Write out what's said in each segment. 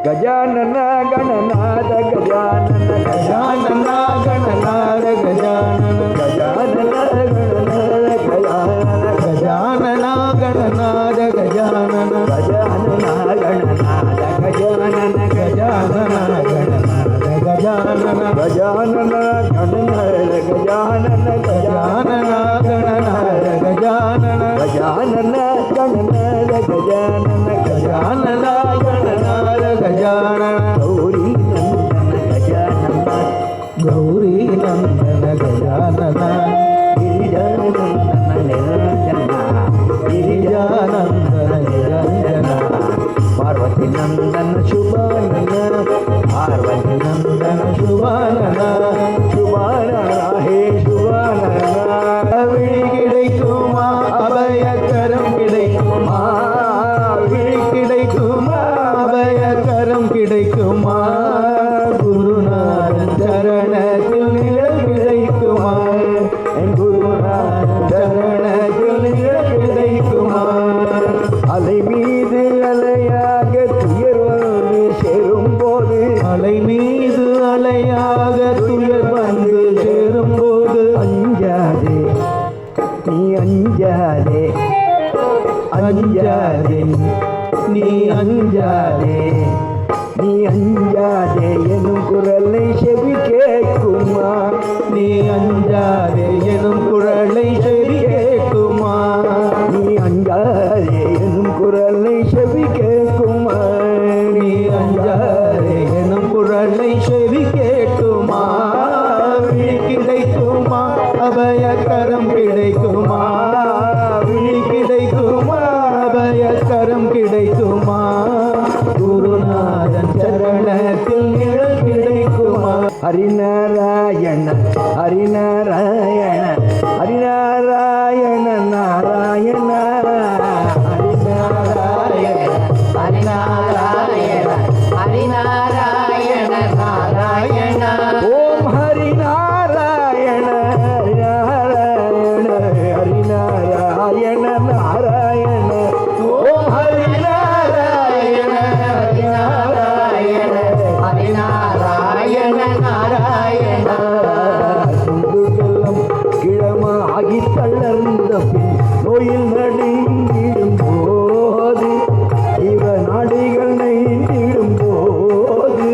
ಗಜಾನನ ಗಣನಾದ ಗಜಾನನ ಗಜಾನನ ಗಣನಾದ ಗಜಾನನ ಗಜಾನನ ಗಣನಾದ ಗಜಾನನ ಗಜಾನನ ಗಣನಾದ ಗಜಾನನ ಗಜಾನನ ಗಣನಾದ ಗಜಾನನ ಗಜಾನನ ಗಣನಾದ ಗಜಾನನ ಗಜಾನನ ಗಣನಾದ ಗಜಾನನ ಗಜಾನನ ಗಣನಾದ ಗಜಾನನ ಗಜಾನನ ಗಣನಾದ ಗಜಾನನ ಗಜಾನನ ಗಣನಾದ ಗಜಾನನ ಗೌರಿ ನಂದನ ಗಜಾನನ ಗೌರಿ ನಂದನ ಗಜಾನನ ಗಿರಿಜಾನಂದನ ನಿರಂಜನ ಗಿರಿಜಾನಂದನ ನಿರಂಜನ ಪಾರ್ವತಿ ನಂದನ ಶುಭಾನನ ಪಾರ್ವತಿ ನಂದನ ಶುಭಾನನ ಶುಭಾನನ ஹே சுபானன விழி கிடைக்குமா அபயக்கரம் கிடைக்குமா விழி கிடைக்குமா அபயக்கரம் கிடைக்குமா குருநாதன் சரணத்தில் நிழல் கிடைக்குமா என் குருநாதன் சரணத்தில் நிழல் கிடைக்குமா அலை மீது அலையாக துயர் வந்து சேரும் போது அலை மீது அலையாக துயர் வந்து சேரும் போது அஞ்சாதே நீ அஞ்சாதே அஞ்சாதே நீ அஞ்சாதே நீ அஞ்சாதே எனும் குரலை செவி கேட்குமா நீ அஞ்சாதே எனும் குரலை செவி கேட்குமா நீ அஞ்சாதே எனும் குரலை செவி கேட்குமா நீ அஞ்சாதே எனும் குரலை செவி கேட்குமா விழி கிடைக்குமா அபயக்கரம் கிடைக்குமா விழி கிடைக்குமா அபயக்கரம் கிடைக்குமா குருநாதன் சரணத்தில் நிழல் கிடைக்குமா ஹரிநாராயண ஹரிநாராயண ஹரிநாராயண நாராயண ஹரிநாராயண ஹரிநாராயண ஹரிநாராயண நாராயண ஓம் ஹரிநாராயண ஹரிநாராயண ஹரிநாராயண நாராயண ஓம் ஹரிநாராயண ஹரிநாராயண ஹரிநாராயண நாராயண துண்டுகளம் கிழமாகி தளர்ந்த பின் நோயில் நடுங்கிடும் போது இவ நாடிகள் நைந்திடும் போது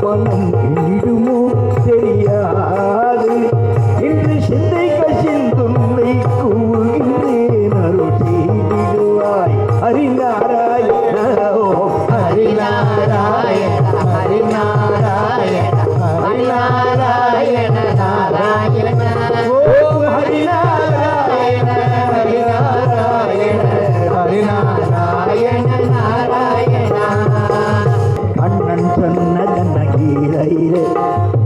பணம் இடுமோ தெரியாது இன்று சிந்தை கசிந்துள்ளை கூறுகின்றேன் அருள் செய்திடுவாய் ஹரிநாராயண ஓம் ஹரிநாராயண ஹரிநாராயண ஹரிநாராயண நாராயண ஓம் ஹரிநாராயண ஹரிநாராயண ஹரிநாராயண நாராயண கண்ணன் சொன்னதென்ன கீதையிலே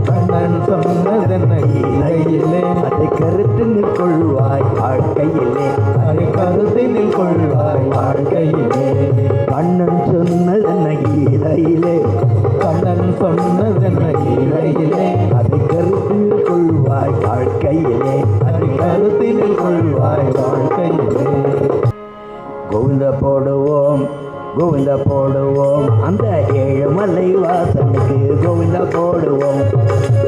கண்ணன் சொன்னதென்ன கீதையிலே அதை கருத்தினில் கொள்வாய் வாழ்க்கையிலே அதை கருத்தினில் கொள்வாய் வாழ்க்கையிலே கண்ணன் சொன்னதென்ன கீதையிலே கண்ணன் சொன்னதென்ன கீதையிலே அதை கருத்தினில் கொள்வாய் வாழ்க்கையிலே அதை கருத்தினில் கொள்வாய் வாழ்க்கையிலே கோவிந்த போடுவோம் கோவிந்த போடுவோம் அந்த ஏழுமலை வாசனுக்கு கோவிந்த போடுவோம்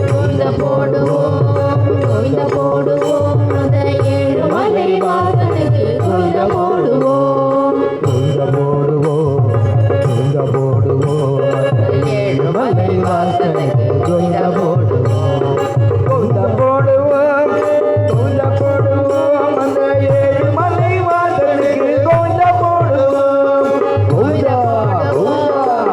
கோவிந்த போடுவோம் கோவிந்த போடுவோம் அந்த ஏழுமலை வாசனுக்கு கோவிந்த போடுவோம் கோவிந்த போடுவோம் கோவிந்த போடுவோம் ஏழுமலை வாசனுக்கு கோவிந்த போடுவோம் கோவிந்த போடுவோம் கோவிந்த போடுவோம் அந்த ஏழுமலை வாசனுக்கு கோவிந்த போடுவோம் கோவிந்தா கோவிந்தா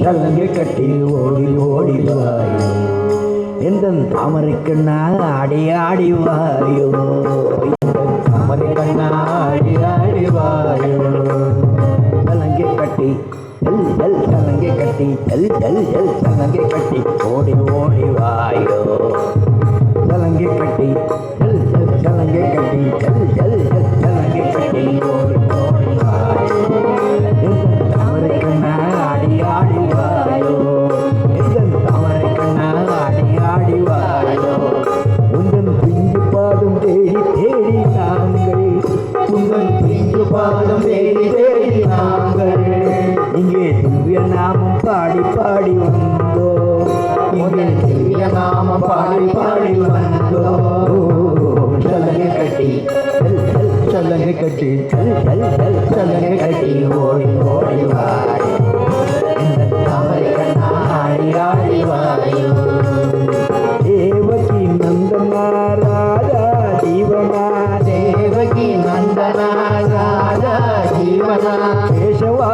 சலங்கை கட்டி ஓடி ஓடி வாயோ எந்த தாமரை கண்ணா ஆடி ஆடி வாயோ தாமரை கண்ணா ஆடி ஆடி வாயோ சலங்கை கட்டி ஜல் ஜல் சலங்கை கட்டி ஜல் ஜல் ஜல் சலங்கை கட்டி ஓடி ஓடி வாயோ சலங்கை கட்டி ஜல் ஜல் சலங்கை கட்டி ஜல் ஜல் ஜல் சலங்கை கட்டி ஓடி ஓடி வாயோ தாமரை கண்ணா ஆடி ஆடி வாயோ தாமரை கண்ணா ஆடி ஆடி வாயோ உந்தன் பிஞ்சு பாடும் தேடி தேடி நாங்கள் உந்தன் பிஞ்சு பாடும் தேடி தேடி நாங்கள் இங்கே திவ்ய நாமம் பாடி பாடி வந்தோ இங்கே திவ்ய நாமம் பாடி பாடி வந்தோ சலங்கை கட்டி சலங்கை கட்டி சலங்கை கட்டி ஓடி ஓடி வாயோ தாமரை கண்ணா ஆடி ஆடி வாயோ தேவகி நந்தனா ராஜா ஜீவனா தேவகி நந்தனா ராஜா ஜீவனா கேசவா